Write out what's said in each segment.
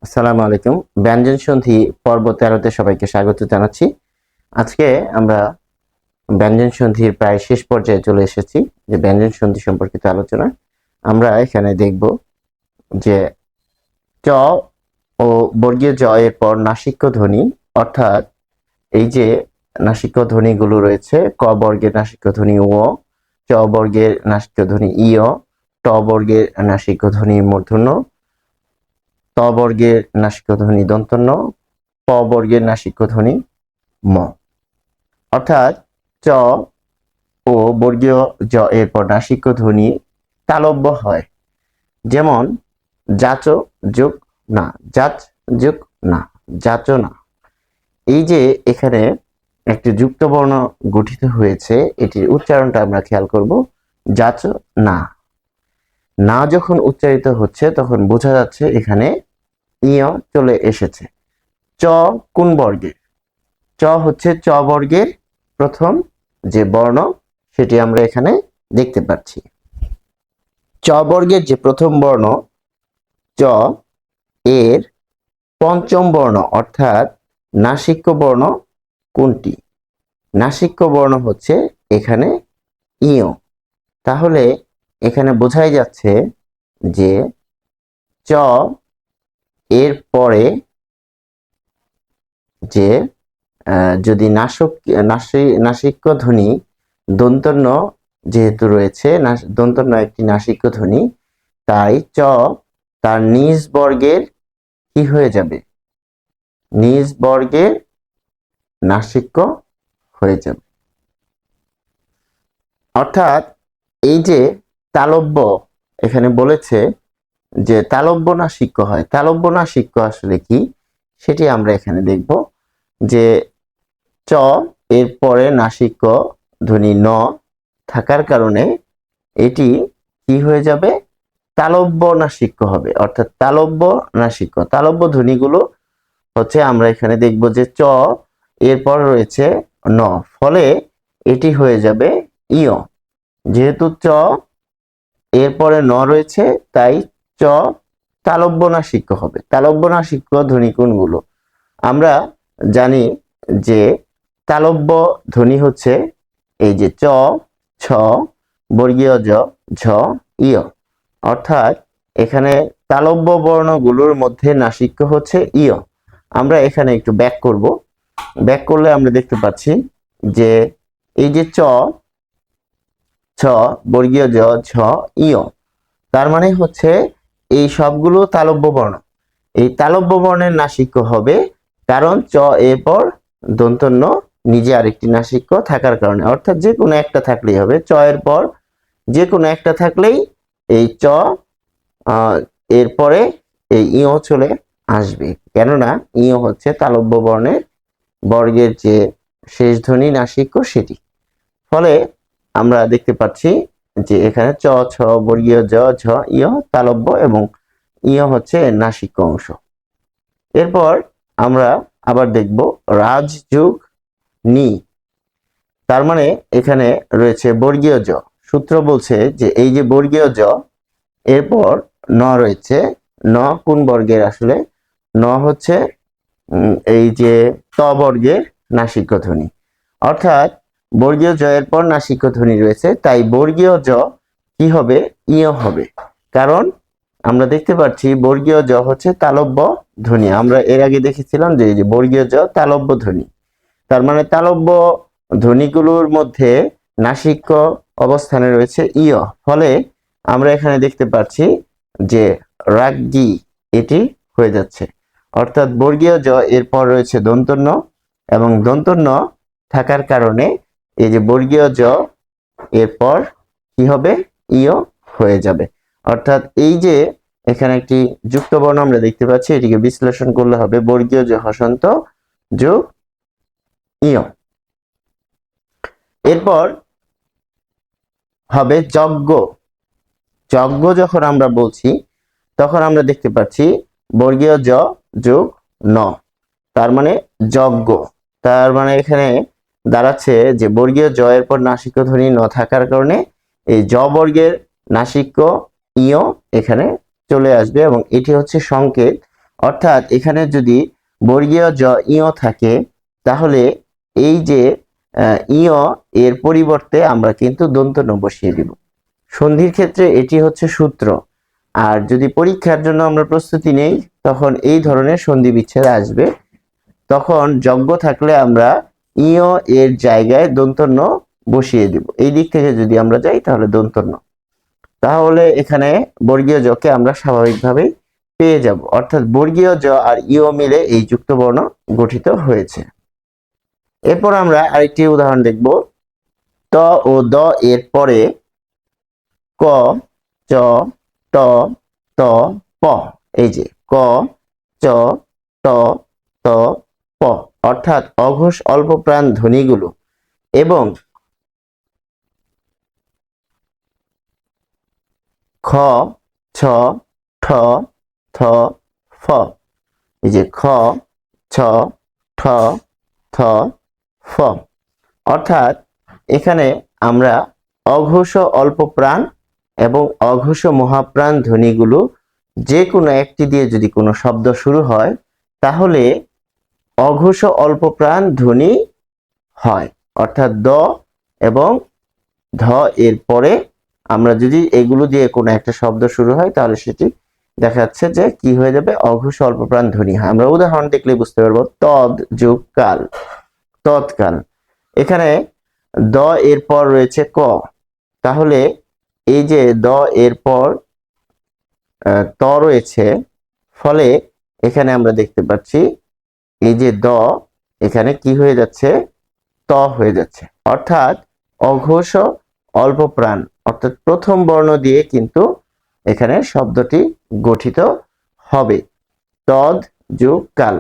আসসালামু আলাইকুম। ব্যঞ্জন সন্ধি পর্ব 13তে সবাইকে স্বাগত জানাচ্ছি। আজকে আমরা ব্যঞ্জন সন্ধির প্রায় শেষ পর্যায়ে চলে এসেছি, যে ব্যঞ্জন সন্ধি সম্পর্কিত আলোচনা। আমরা এখানে দেখব যে চ ও বর্গীয় জ এর পর নাসিক্য ধ্বনি, অর্থাৎ এই যে নাসিক্য ধ্বনিগুলো রয়েছে, ক বর্গের নাসিক্য ধ্বনি ও, চ বর্গের নাসিক্য ধ্বনি ইয়, ট বর্গের নাসিক্য ধ্বনি মূর্ধন্য, ত বর্গের নাসিক্য ধ্বনি দন্তন্য, প বর্গের নাসিক্য ধ্বনি ম। অর্থাৎ চ ও বর্গীয় জ এর পর নাসিক্য ধ্বনি তালব্য হয়। যেমন যাচ যোগ না, যাচ যোগ না, যাচ না। এই যে এখানে একটি যুক্ত বর্ণ গঠিত হয়েছে, এটির উচ্চারণটা আমরা খেয়াল করব। যাচ না, না যখন উচ্চারিত হচ্ছে তখন বোঝা যাচ্ছে এখানে ইয় চলে এসেছে। চ কোন বর্গের? চ হচ্ছে চ বর্গের প্রথম যে বর্ণ, সেটি আমরা এখানে দেখতে পাচ্ছি। চ বর্গের যে প্রথম বর্ণ চ, এর পঞ্চম বর্ণ অর্থাৎ নাসিক্য বর্ণ কোনটি? নাসিক্য বর্ণ হচ্ছে এখানে ইয়। তাহলে এখানে বোঝাই যাচ্ছে যে চ এর পরে যে যদি নাসিক্য ধ্বনি দন্তন্য যেহেতু রয়েছে, দন্তন্য একটি নাসিক্য ধ্বনি, তাই চ তার নিজ বর্গের কি হয়ে যাবে? নিজ বর্গের নাসিক্য হয়ে যাবে। অর্থাৎ এই যে তালব্য এখানে বলেছে যে তালব্য নাসিক্য হয়, তালব্য নাসিক্য আসলে কি সেটি আমরা এখানে দেখব। যে চ এর পরে নাসিক্য ধ্বনি ন থাকার কারণে এটি কি হয়ে যাবে? তালব্য নাসিক্য হবে। অর্থাৎ তালব্য নাসিক্য, তালব্য ধ্বনিগুলো হচ্ছে আমরা এখানে দেখব যে চ এরপর রয়েছে ন, ফলে এটি হয়ে যাবে ইয়। যেহেতু চ এরপরে ন রয়েছে, তাই চ তালব্য নাসিক্য হবে। তালব্য নাসিক্য ধ্বনি কোনগুলো? আমরা জানি যে তালব্য ধ্বনি হচ্ছে এই যে চ, ছ, বর্গীয় জ, ঝ, ইয়। অর্থাৎ এখানে তালব্য বর্ণগুলোর মধ্যে নাসিক্য হচ্ছে ইয়। আমরা এখানে একটু ব্যাক করব। ব্যাক করলে আমরা দেখতে পাচ্ছি যে এই যে চ, ছ, বর্গীয় জ, ঝ, ইয়, তার মানে হচ্ছে এই সবগুলো তালব্য বর্ণ। এই তালব্য বর্ণের নাসিক্য হবে, কারণ চ এর পর দন্তন্য নিজে আরেকটি নাসিক্য থাকার কারণে। অর্থাৎ যে কোনো একটা থাকলেই হবে, চ এর পর যে কোনো একটা থাকলেই এই চ এরপরে এই ইয় চলে আসবে, কেননা ইয় হচ্ছে তালব্য বর্ণের বর্গের যে শেষ ধ্বনি নাসিক্য সেটি। ফলে আমরা দেখতে পাচ্ছি যে এখানে চ, ছ, বর্গীয় জ, ঝ, ইয় তালব্য এবং ইয় হচ্ছে নাসিক্য অংশ। এরপর আমরা আবার দেখব রাজ যোগ নি, তার মানে এখানে রয়েছে বর্গীয় জ। সূত্র বলছে যে এই যে বর্গীয় জ এরপর ন রয়েছে, ন কোন বর্গের? আসলে ন হচ্ছে এই যে ত বর্গের নাসিক্য ধ্বনি। অর্থাৎ বর্গীয় জ এর পর নাসিক্য ধ্বনি রয়েছে, তাই বর্গীয় জ কি হবে? ইয় হবে। কারণ আমরা দেখতে পাচ্ছি বর্গীয় জ হচ্ছে তালব্য ধ্বনি। আমরা এর আগে দেখেছিলাম যে এই যে বর্গীয় জ তালব্য ধ্বনি, তার মানে তালব্য ধ্বনিগুলোর মধ্যে নাসিক্য অবস্থানে রয়েছে ইয়। ফলে আমরা এখানে দেখতে পাচ্ছি যে রাগ্গি এটি হয়ে যাচ্ছে। অর্থাৎ বর্গীয় জ এরপর রয়েছে দন্তন্য, এবং দন্তন্য থাকার কারণে এই যে বর্গীয় জ এরপর কি হবে? ইয় হয়ে যাবে। অর্থাৎ এই যে এখানে একটি যুক্ত বর্ণ আমরা দেখতে পাচ্ছি, এটিকে বিশ্লেষণ করলে হবে বর্গীয় জ হসন্ত যোগ ইয়। এরপর হবে যজ্ঞ। যজ্ঞ যখন আমরা বলছি তখন আমরা দেখতে পাচ্ছি বর্গীয় জ যোগ ন, তার মানে যজ্ঞ। তার মানে এখানে দাঁড়াচ্ছে যে বর্গীয় জ এর পর নাসিক্য ধ্বনি ন থাকার কারণে এই জ বর্গের নাসিক্য ইয় এখানে চলে আসবে, এবং এটি হচ্ছে সংকেত। অর্থাৎ এখানে যদি বর্গীয় জ ইয় থাকে তাহলে এই যে ইয় এর পরিবর্তে আমরা কিন্তু দন্ত ন বসিয়ে দিব। সন্ধির ক্ষেত্রে এটি হচ্ছে সূত্র। আর যদি পরীক্ষার জন্য আমরা প্রস্তুতি নেই তখন এই ধরনের সন্ধি বিচ্ছেদ আসবে। তখন যোগ্য থাকলে আমরা ইয় এর জায়গায় দন্ত ন বসিয়ে দিব। এই দিক থেকে যদি আমরা যাই তাহলে দন্ত ন, তাহলে এখানে বর্গীয় জ কে আমরা স্বাভাবিকভাবেই পেয়ে যাব। অর্থাৎ বর্গীয় জ আর ইয় মিলে এই যুক্ত বর্ণ গঠিত হয়েছে। এরপর আমরা আরেকটি উদাহরণ দেখব। ত ও দ এর পরে ক, চ, ট, ত, প। এই যে ক, চ, ট, ত, প অর্থাৎ অঘোষ অল্প প্রাণ ধ্বনিগুলো এবং খ, ছ, ঠ, থ, ফ। এই যে খ, ছ, ঠ, থ, ফ অর্থাৎ এখানে আমরা অঘোষ অল্প প্রাণ এবং অঘোষ মহাপ্রাণ ধ্বনিগুলো যে কোনো একটি দিয়ে যদি কোনো শব্দ শুরু হয় তাহলে অঘোষ অল্প প্রাণ ধ্বনি হয়। অর্থাৎ দ এবং ধ এর পরে আমরা যদি এগুলো দিয়ে কোনো একটা শব্দ শুরু হয় তাহলে সেটি দেখা যাচ্ছে যে কি হয়ে যাবে, অঘোষ অল্প প্রাণ ধ্বনি হয়। আমরা উদাহরণ দেখলে বুঝতে পারবো। তদ যোগ কাল, তৎকাল। এখানে দ এর পর রয়েছে ক, তাহলে এই যে দ এর পর ত রয়েছে, ফলে এখানে আমরা দেখতে পাচ্ছি এই যে দ এখানে কি হয়ে যাচ্ছে, ত হয়ে যাচ্ছে। অর্থাৎ অঘোষ অল্প প্রাণ অর্থাৎ প্রথম বর্ণ দিয়ে কিন্তু এখানে শব্দটি গঠিত হবে। তদ যোগ কাল।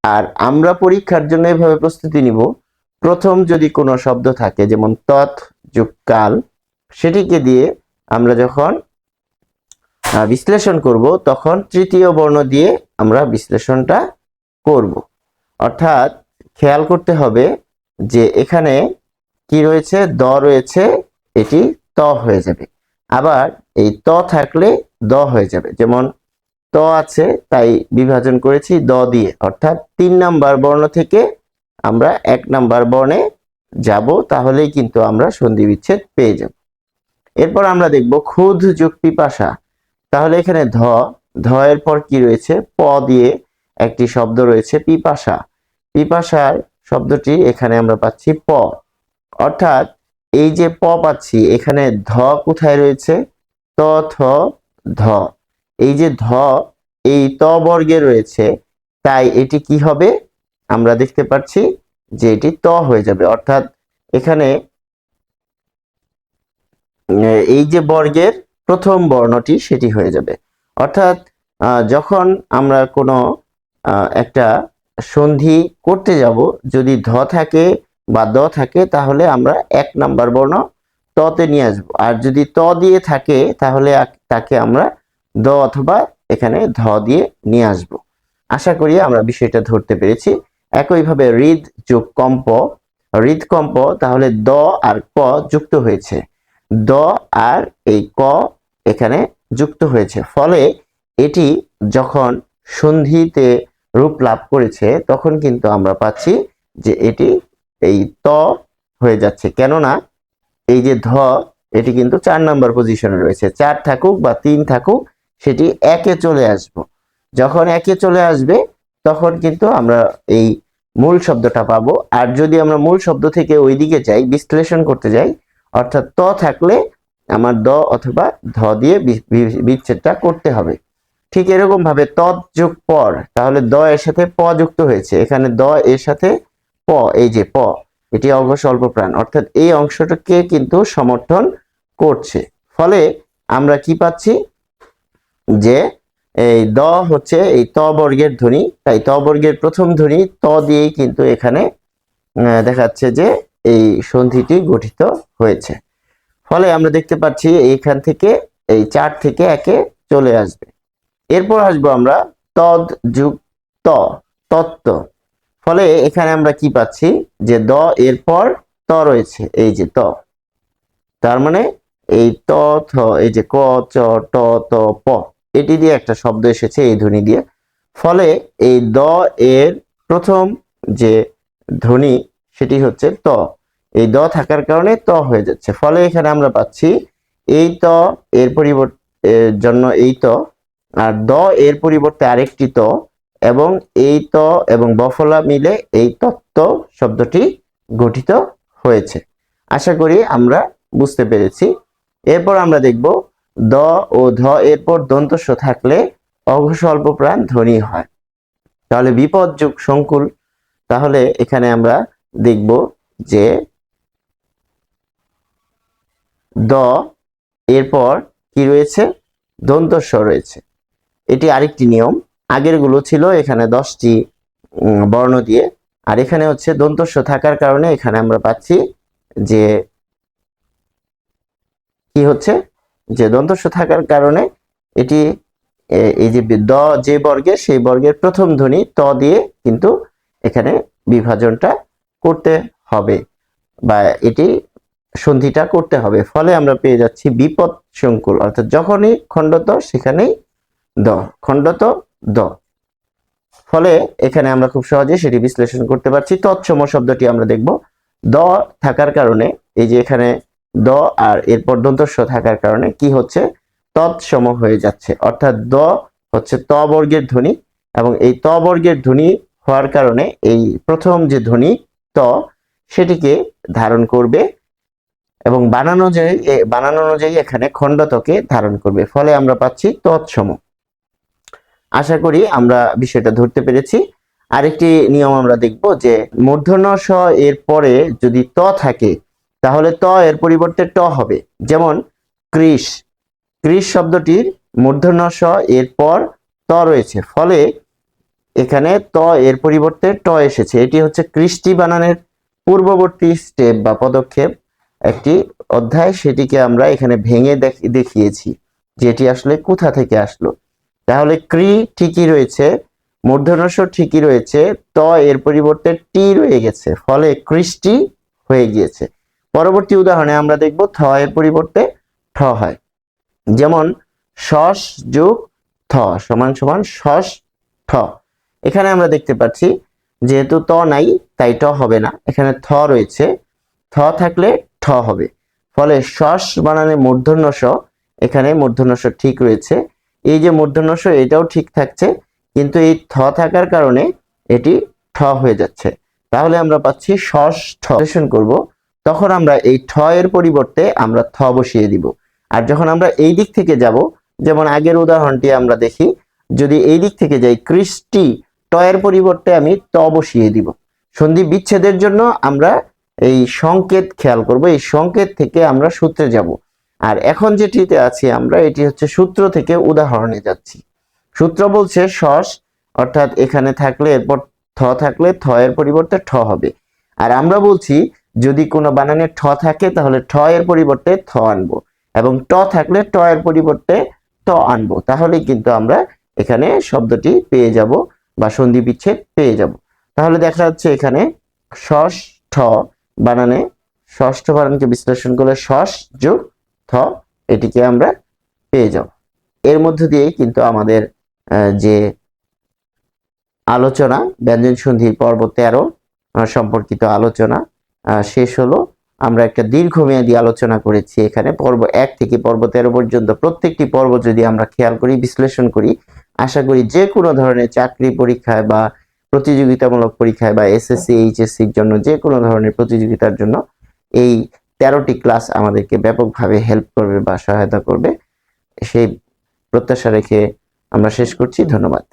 আর আমরা পরীক্ষার জন্য এভাবে প্রস্তুতি নিব, প্রথম যদি কোনো শব্দ থাকে যেমন তৎ যোগ কাল, সেটিকে দিয়ে আমরা যখন বিশ্লেষণ করব তখন তৃতীয় বর্ণ দিয়ে আমরা বিশ্লেষণটা করব। অর্থাৎ খেয়াল করতে হবে যে এখানে কি রয়েছে, দ রয়েছে, এটি ত হয়ে যাবে। আবার এই ত থাকলে দ হয়ে যাবে। যেমন ত আছে তাই বিভাজন করেছি দ দিয়ে, অর্থাৎ 3 নাম্বার বর্ণ থেকে আমরা 1 নাম্বার বর্ণে যাব, তাহলেই কিন্তু আমরা সন্ধি বিচ্ছেদ পেয়ে যাব। এরপর আমরা দেখব ক্ষুধ যোগ পিপাসা। তাহলে এখানে ধ, ধ এর পর কি রয়েছে, প দিয়ে একটি শব্দ রয়েছে পিপাসা। পিপাসার শব্দটি এখানে আমরা পাচ্ছি প। অর্থাৎ এই যে প পাচ্ছি এখানে ধ কোথায় রয়েছে, ত থ ধ। এই যে ধ এই ত বর্গে রয়েছে, তাই এটি কি হবে, আমরা দেখতে পাচ্ছি যে এটি ত হয়ে যাবে। অর্থাৎ এখানে এই যে বর্গের প্রথম বর্ণটি সেটি হয়ে যাবে। অর্থাৎ যখন আমরা কোনো একটা সন্ধি করতে যাব, যদি ধ থাকে বা দ থাকে তাহলে আমরা 1 নাম্বার বর্ণ ততে নিয়ে আসবো। আর যদি ত দিয়ে থাকে তাহলে তাকে আমরা দ অথবা এখানে ধ দিয়ে নিয়ে আসব। আশা করি আমরা বিষয়টা ধরতে পেরেছি। একইভাবে হৃদ যোগ কম্প, হৃদকম্প, তাহলে দ আর ক যুক্ত হয়েছে, দ আর এই ক এখানে যুক্ত হয়েছে, ফলে এটি যখন সন্ধিতে রূপ লাভ করেছে তখন কিন্তু আমরা পাচ্ছি যে এটি এই ত হয়ে যাচ্ছে। কেননা এই যে ধ এটি কিন্তু 4 নাম্বার পজিশনে রয়েছে, 4 থাকুক বা 3 থাকুক সেটি একে চলে আসবে। যখন একে চলে আসবে তখন কিন্তু আমরা এই মূল শব্দটা পাবো। আর যদি আমরা মূল শব্দ থেকে ওইদিকে যাই, বিশ্লেষণ করতে যাই, অর্থাৎ ত থাকলে আমার দ অথবা ধ দিয়ে বিচ্ছেদটা করতে হবে। ঠিক এরকম ভাবে তৎ যোগ পর, তাহলে দ এর সাথে প যুক্ত হয়েছে, এখানে দ এর সাথে প, এই যে প, এটি অঘোষ অল্প প্রাণ, অর্থাৎ এই অংশটাকে কিন্তু সমর্থন করছে। ফলে আমরা কি পাচ্ছি যে এই দ হচ্ছে এই ত বর্গের ধ্বনি, তাই ত বর্গের প্রথম ধ্বনি ত দিয়েই কিন্তু এখানে দেখাচ্ছে যে এই সন্ধিটি গঠিত হয়েছে। ফলে আমরা দেখতে পাচ্ছি এইখান থেকে এই 4 থেকে একে চলে আসবে। এরপর আসবো আমরা তদ যোগ ত, তত্ত্ব। ফলে এখানে আমরা কি পাচ্ছি যে দ এর পর ত রয়েছে, এই যে ত, তার মানে এই ত থ, এই যে ক চ ট ত প, এটি দিয়ে একটা শব্দ এসেছে এই ধ্বনি দিয়ে। ফলে এই দ এর প্রথম যে ধ্বনি সেটি হচ্ছে ত। এই দ থাকার কারণে ত হয়ে যাচ্ছে। ফলে এখানে আমরা পাচ্ছি এই ত এর পরিবর্তে জন্য এই ত, আর দ এর পরিবর্তে আরেকটি ত, এবং এই ত এবং বফলা মিলে এই তত্ত্ব শব্দটি গঠিত হয়েছে। আশা করি আমরা বুঝতে পেরেছি। এরপর আমরা দেখব দ ও ধ এরপর দন্তস্ব থাকলে অঘোষ অল্পপ্রাণ ধ্বনি হয়। তাহলে বিপদ যোগ সংকুল, তাহলে এখানে আমরা দেখব যে দ এরপর কি রয়েছে, দন্তস্ব রয়েছে। এটি আরেকটি নিয়ম। আগের গুলো ছিল এখানে 10টি বর্ণ দিয়ে, আর এখানে হচ্ছে দন্তস্ব থাকার কারণে এখানে আমরা পাচ্ছি যে কি হচ্ছে, যে দন্তস্ব থাকার কারণে এটি এই যে দ যে বর্গের সেই বর্গের প্রথম ধ্বনি ত দিয়ে কিন্তু এখানে বিভাজনটা করতে হবে বা এটি সন্ধিটা করতে হবে। ফলে আমরা পেয়ে যাচ্ছি বিপদ সংকুল, অর্থাৎ যখনই খণ্ডত সেখানেই দ, খণ্ডত দ। ফলে এখানে আমরা খুব সহজে সেটি বিশ্লেষণ করতে পারছি। তৎসম শব্দটি আমরা দেখব। দ থাকার কারণে এই যে এখানে দ আর এরপর দন্তস্ব থাকার কারণে কি হচ্ছে, তৎসম হয়ে যাচ্ছে, অর্থাৎ দ হচ্ছে ত বর্গের ধ্বনি, এবং এই ত বর্গের ধ্বনি হওয়ার কারণে এই প্রথম যে ধ্বনি ত সেটিকে ধারণ করবে এবং বানানো অনুযায়ী এখানে খণ্ডতকে ধারণ করবে। ফলে আমরা পাচ্ছি তৎসম। আশা করি আমরা বিষয়টা ধরতে পেরেছি। আরেকটি নিয়ম আমরা দেখব যে মূর্ধন্য স এর পরে যদি ত থাকে তাহলে ত এর পরিবর্তে ট হবে। যেমন কৃষ, কৃষ শব্দটির মূর্ধন্য স এর পর ত রয়েছে, ফলে এখানে ত এর পরিবর্তে ট এসেছে। এটি হচ্ছে কৃষ্টি বানানের পূর্ববর্তী স্টেপ বা পদক্ষেপ, একটি অধ্যায়, সেটিকে আমরা এখানে ভেঙে দেখিয়েছি যে এটি আসলে কোথা থেকে আসলো। তাহলে ক্রি ঠিকই রয়েছে, মূর্ধন্য ষ ঠিকই রয়েছে, ত এর পরিবর্তে টি রয়ে গেছে, ফলে কৃষ্টি হয়ে গিয়েছে। পরবর্তী উদাহরণে আমরা দেখব থ এর পরিবর্তে ঠ হয়। যেমন শস যোগ থ সমান সমান শস ঠ। এখানে আমরা দেখতে পাচ্ছি যেহেতু ত নাই তাই ট হবে না, এখানে থ রয়েছে, থ থাকলে ঠ হবে। ফলে শস বানানে মূর্ধন্য স, এখানে মূর্ধন্য স ঠিক রয়েছে, এই যে মূর্ধন্য স এটাও ঠিক থাকছে, কিন্তু এই থ থাকার কারণে এটি ঠ হয়ে যাচ্ছে। তাহলে আমরা পাচ্ছি শস ঠ। করব তখন আমরা এই ঠ এর পরিবর্তে আমরা থ বসিয়ে দিব। আর যখন আমরা এই দিক থেকে যাব, যেমন আগের উদাহরণটি আমরা দেখি, যদি এই দিক থেকে যাই কৃষ্টি, ট এর পরিবর্তে আমি ত বসিয়ে দিব। সন্ধি বিচ্ছেদের জন্য আমরা এই সংকেত খেয়াল করব, এই সংকেত থেকে আমরা সূত্রে যাব। আর এখন যেটিতে আছি আমরা, এটি হচ্ছে সূত্র থেকে উদাহরণে যাচ্ছি। সূত্র বলছে শস, অর্থাৎ এখানে থাকলে এরপর থ থাকলে থ এর পরিবর্তে ঠ হবে। আর আমরা বলছি যদি কোনো বানানে ঠ থাকে তাহলে ঠ এর পরিবর্তে থ আনবো, এবং ট থাকলে ট এর পরিবর্তে ত আনবো। তাহলে কিন্তু আমরা এখানে শব্দটি পেয়ে যাব বা সন্ধি বিচ্ছেদ পেয়ে যাব। তাহলে দেখা যাচ্ছে এখানে শস ঠ বানানে, ষষ্ঠ বানানকে বিশ্লেষণ করলে শস যোগ থ, এটিকে আমরা পেয়ে যাব। এর মধ্য দিয়েই কিন্তু আমাদের যে আলোচনা ব্যঞ্জন সন্ধির পর্ব 13 সম্পর্কিত আলোচনা শেষ হলো। আমরা একটা দীর্ঘমেয়াদী আলোচনা করেছি এখানে পর্ব 1 থেকে পর্ব 13 পর্যন্ত। প্রত্যেকটি পর্ব যদি আমরা খেয়াল করি, বিশ্লেষণ করি, আশা করি যে কোনো ধরনের চাকরি পরীক্ষায় বা প্রতিযোগিতামূলক পরীক্ষায় বা এসএসসি এইচএসসির জন্য যে কোনো ধরনের প্রতিযোগিতার জন্য এই 13টি ক্লাস আমাদেরকে ব্যাপকভাবে হেল্প করবে বা সহায়তা করবে, সেই প্রত্যাশা রেখে আমরা শেষ করছি। ধন্যবাদ।